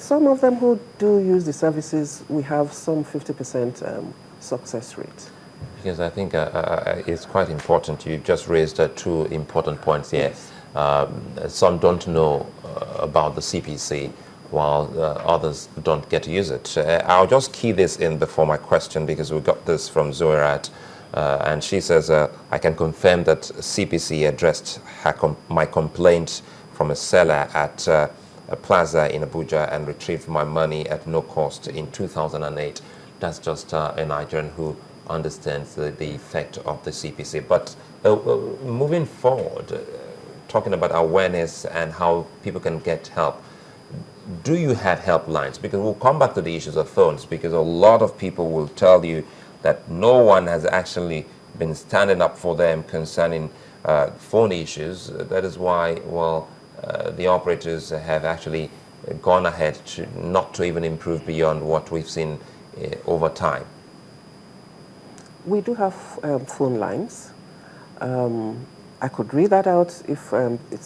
some of them who do use the services, we have some 50% success rate. Because I think it's quite important. You just raised two important points here. Yes. Some don't know about the CPC, while others don't get to use it. I'll just key this in before my question, because we got this from Zoirat, and she says, I can confirm that CPC addressed my complaint from a seller at a plaza in Abuja and retrieved my money at no cost in 2008. That's just a Nigerian who understands the effect of the CPC. But moving forward, talking about awareness and how people can get help, do you have helplines? Because we'll come back to the issues of phones, because a lot of people will tell you that no one has actually been standing up for them concerning phone issues. That is why, well, the operators have actually gone ahead to not to even improve beyond what we've seen over time. We do have phone lines. I could read that out if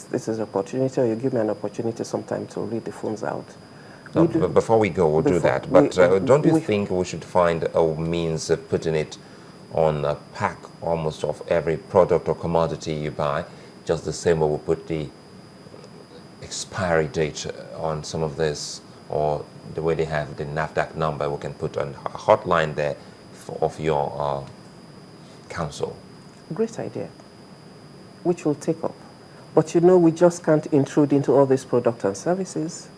this is an opportunity, or you give me an opportunity sometime to read the phones out. No, before we go, we'll do that. But don't you think we should find a means of putting it on a pack almost of every product or commodity you buy, just the same way we put the expiry date on some of this, or the way they have the NAFDAC number, we can put a hotline there of your council? Great idea, which will take up. But you know, we just can't intrude into all these products and services.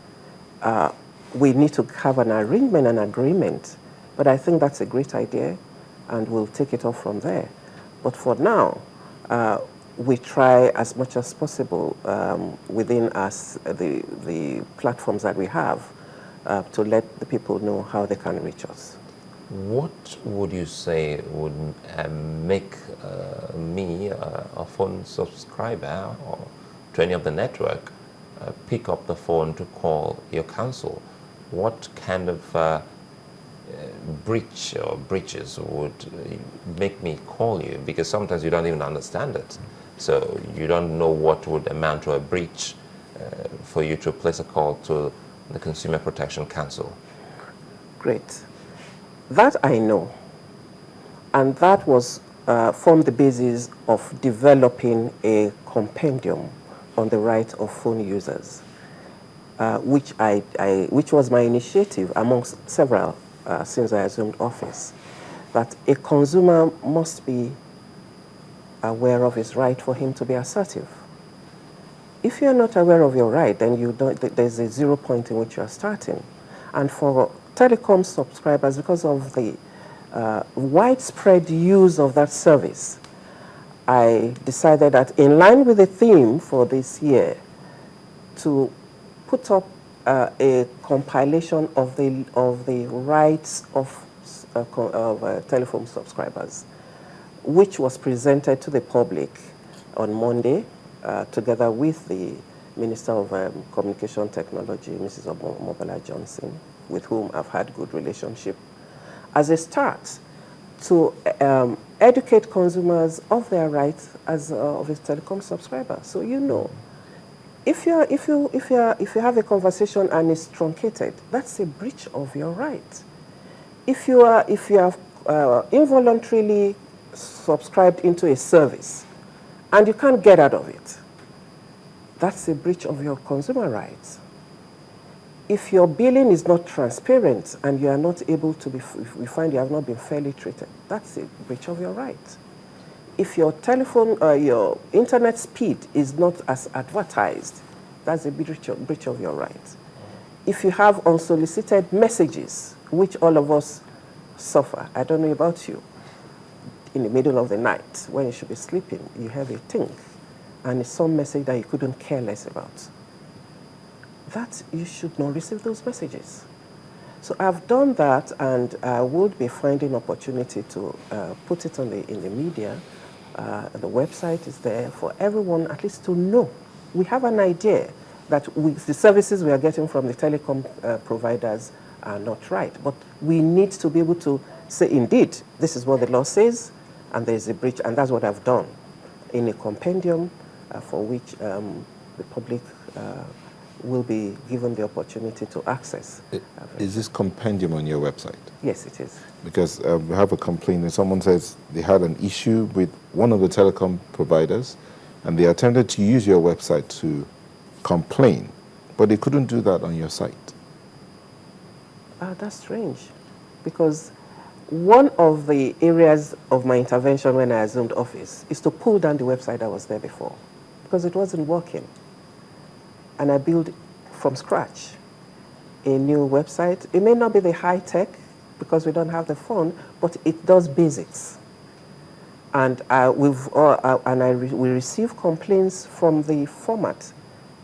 We need to have an arrangement, an agreement. But I think that's a great idea, and we'll take it off from there. But for now, we try as much as possible within us, the platforms that we have, to let the people know how they can reach us. What would you say would make me, a phone subscriber, or to any of the network, pick up the phone to call your council? What kind of breach or breaches would make me call you? Because sometimes you don't even understand it. So you don't know what would amount to a breach for you to place a call to the Consumer Protection Council. Great. That I know. And that was formed the basis of developing a compendium on the right of phone users, which was my initiative amongst several since I assumed office, that a consumer must be aware of his right for him to be assertive. If you're not aware of your right, then there's a 0 point in which you are starting. And for telecom subscribers, because of the widespread use of that service, I decided that in line with the theme for this year, to put up a compilation of the rights of telephone subscribers, which was presented to the public on Monday, together with the Minister of Communication Technology, Mrs. Mobala Johnson, with whom I've had good relationship, as a start to educate consumers of their rights as of a telecom subscriber. So you know, if you have a conversation and it's truncated, that's a breach of your right. If you have involuntarily subscribed into a service and you can't get out of it, that's a breach of your consumer rights. If your billing is not transparent and you are not able to we find you have not been fairly treated, that's a breach of your right. If your telephone, your internet speed is not as advertised, that's a breach of your right. If you have unsolicited messages, which all of us suffer, I don't know about you, in the middle of the night when you should be sleeping, you have a ting, and it's some message that you couldn't care less about, that you should not receive those messages. So I've done that, and I would be finding opportunity to put it in the media. The website is there for everyone at least to know. We have an idea that the services we are getting from the telecom providers are not right, but we need to be able to say, indeed, this is what the law says, and there's a breach, and that's what I've done in a compendium for which the public will be given the opportunity to access. Is this compendium on your website? Yes, it is. Because we have a complaint, and someone says they had an issue with one of the telecom providers, and they attempted to use your website to complain, but they couldn't do that on your site. That's strange, because one of the areas of my intervention when I assumed office is to pull down the website that was there before, because it wasn't working. And I built from scratch a new website. It may not be the high tech, because we don't have the phone, but it does basics. And we receive complaints from the format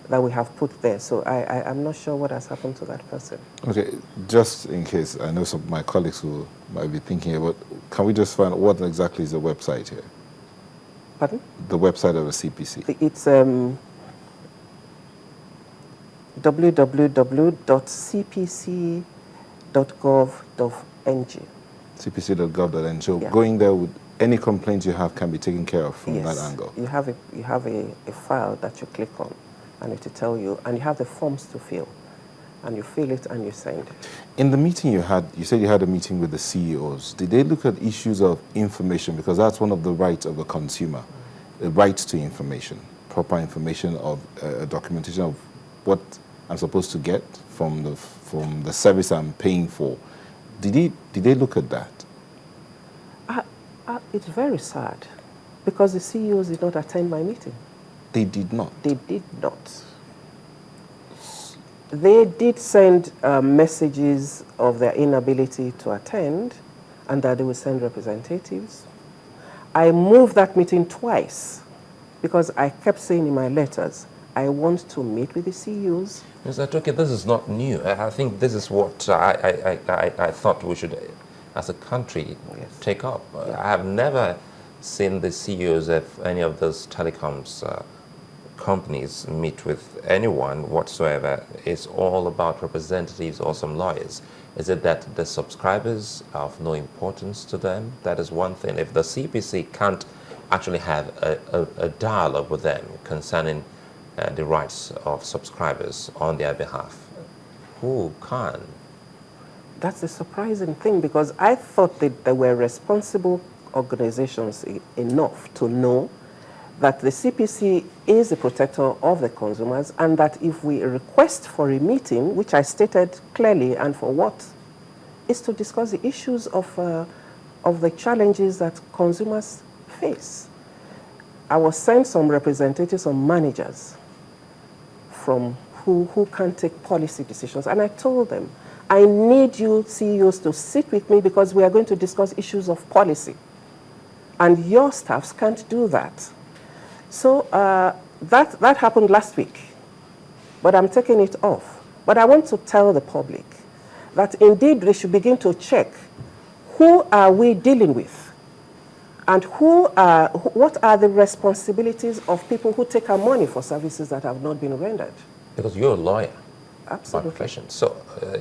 that we have put there. So I'm not sure what has happened to that person. Okay, just in case, I know some of my colleagues who might be thinking about, can we just find out what exactly is the website here? Pardon? The website of the CPC. It's www.cpc.gov.ng. cpc.gov.ng. So Yeah. going there with any complaints you have can be taken care of from that angle. You have a file that you click on, and it will tell you, and you have the forms to fill, and you fill it and you send. In the meeting you had, you said you had a meeting with the CEOs. Did they look at issues of information? Because that's one of the rights of the consumer, the right to information, proper information of documentation of what I'm supposed to get from the service I'm paying for. Did they look at that? It's very sad, because the CEOs did not attend my meeting. They did not. They did not. They did send messages of their inability to attend, and that they will send representatives. I moved that meeting twice, because I kept saying in my letters, I want to meet with the CEOs. Mr. Atoke, this is not new. I think this is what I thought we should, as a country, take up. Yeah. I have never seen the CEOs of any of those telecoms companies meet with anyone whatsoever. It's all about representatives or some lawyers. Is it that the subscribers are of no importance to them? That is one thing. If the CPC can't actually have a dialogue with them concerning the rights of subscribers on their behalf, who can? That's the surprising thing, because I thought that there were responsible organizations enough to know that the CPC is the protector of the consumers, and that if we request for a meeting, which I stated clearly, and for what, is to discuss the issues of the challenges that consumers face. I was sent some representatives, some managers from who can take policy decisions, and I told them, I need you CEOs to sit with me, because we are going to discuss issues of policy, and your staffs can't do that. So that happened last week, but I'm taking it off. But I want to tell the public that indeed they should begin to check who are we dealing with, and what are the responsibilities of people who take our money for services that have not been rendered. Because you're a lawyer. Absolutely. By profession. So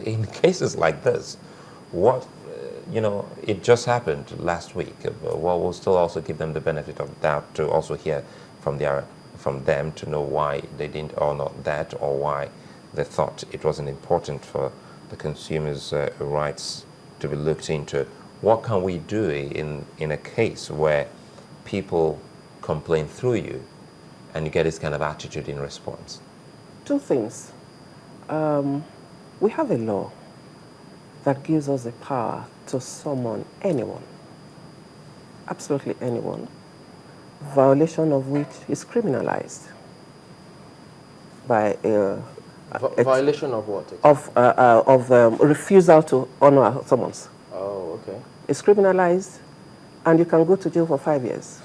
in cases like this, what, it just happened last week. Well, we'll still also give them the benefit of doubt to also hear from them to know why they didn't honor that, or why they thought it wasn't important for the consumers' rights to be looked into. What can we do in a case where people complain through you and you get this kind of attitude in response? Two things. We have a law that gives us the power to summon anyone, absolutely anyone, violation of which is criminalized by violation of what? Of refusal to honor a summons. Oh, okay. It's criminalized, and you can go to jail for 5 years.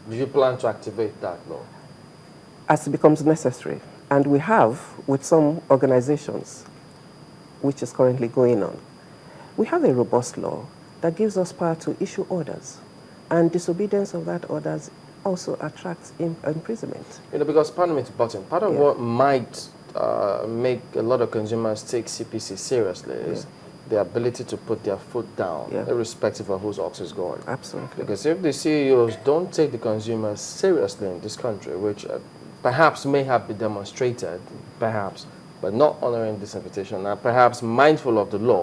Do you plan to activate that law? As it becomes necessary. And we have, with some organizations, which is currently going on, we have a robust law that gives us power to issue orders. And disobedience of that orders also attracts imprisonment. Because, pardon me to button, part of what might make a lot of consumers take CPC seriously is the ability to put their foot down, irrespective of whose ox is going. Absolutely. Because if the CEOs don't take the consumers seriously in this country, which perhaps may have been demonstrated, perhaps, but not honoring this invitation, and perhaps mindful of the law,